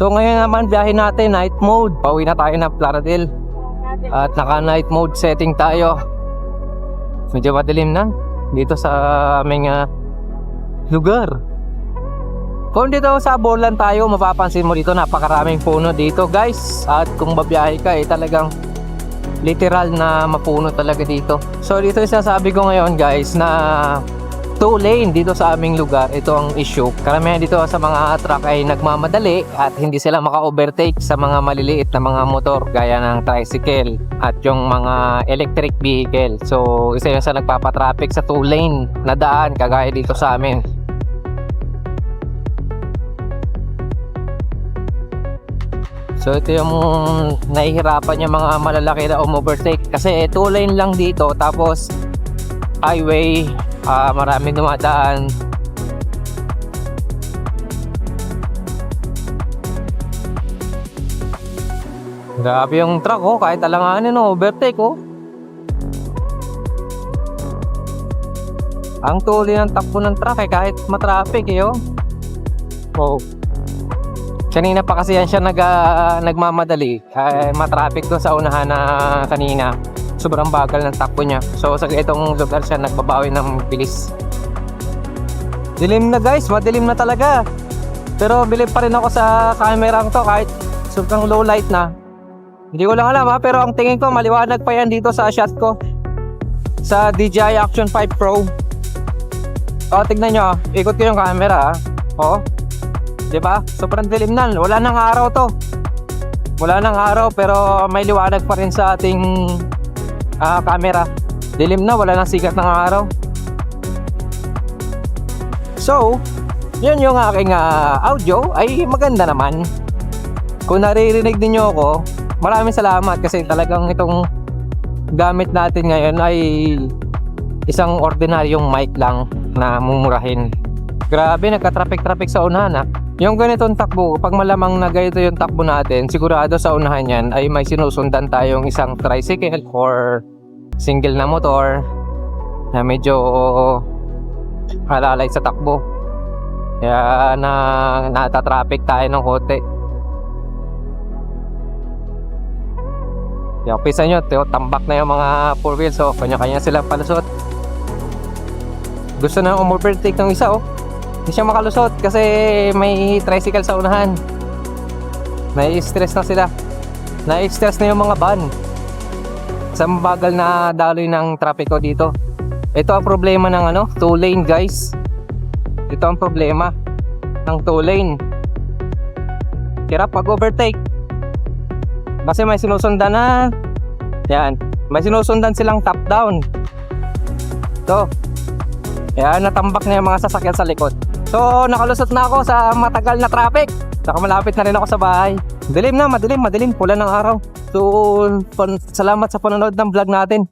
So ngayon naman biyahe natin, night mode. Pauwi na tayo ng Plaradel. At naka night mode setting tayo. Medyo madilim na dito sa aming lugar. Kung dito sa Borlan tayo, mapapansin mo dito napakaraming puno dito guys. At kung babiyahe ka talagang literal na mapuno talaga dito. So dito sasabi ko ngayon guys na 2 lane dito sa aming lugar. Ito ang issue. Karamihan dito sa mga truck ay nagmamadali at hindi sila maka-overtake sa mga maliliit na mga motor gaya ng tricycle at yung mga electric vehicle. So isa yun sa nagpapatraffic sa 2 lane na daan kagaya dito sa amin. So ito yung nahihirapan yung mga malalaki na overtake kasi 2 lane lang dito tapos highway, maraming dumadaan. Grabe yung truck kahit alanganin overtake Ang tuloy ng takbo ng truck kahit matraffic Kanina pa kasi yan siya nagmamadali. Matraffic doon sa unahan na kanina. Sobrang bagal ng takbo niya. So sa itong lugar siya nagbabawi ng bilis. Dilim na guys, madilim na talaga. Pero bilib pa rin ako sa camera to kahit sobrang low light na. Hindi ko lang alam pero ang tingin ko maliwanag pa yan dito sa shot ko. Sa DJI Action 5 Pro. Tignan nyo, ikot ko yung camera diba? Sobrang dilim na. Wala nang araw to. Wala nang araw pero may liwanag pa rin sa ating camera. Dilim na, wala nang sikat ng araw. So, yun yung aking audio ay maganda naman. Kung naririnig niyo ako, maraming salamat kasi talagang itong gamit natin ngayon ay isang ordinaryong mic lang na mumurahin. Grabe, nagka-traffic sa unahan Yung ganitong takbo, pag malamang na ganito yung takbo natin, sigurado sa unahan yan ay may sinusundan tayong isang tricycle or single na motor na medyo halalay sa takbo. Kaya nata-traffic tayo ng konti. Kaya pisa nyo, tambak na yung mga 4 wheels kanya-kanya silang palusot. Gusto na overtake ng isa hindi siya makalusot kasi may tricycle sa unahan. Nai-stress na sila. Nai-stress na yung mga van sa mabagal na daloy ng trapiko dito. Ito ang problema ng 2 lane guys. Ito ang problema ng 2 lane. Hirap pag overtake kasi may sinusundan na yan. May sinusundan silang top down. Kaya natambak na yung mga sasakyan sa likod. So nakalusot na ako sa matagal na traffic. Saka malapit na rin ako sa bahay. Dilim na, madilim, pula ng araw. So salamat sa panonood ng vlog natin.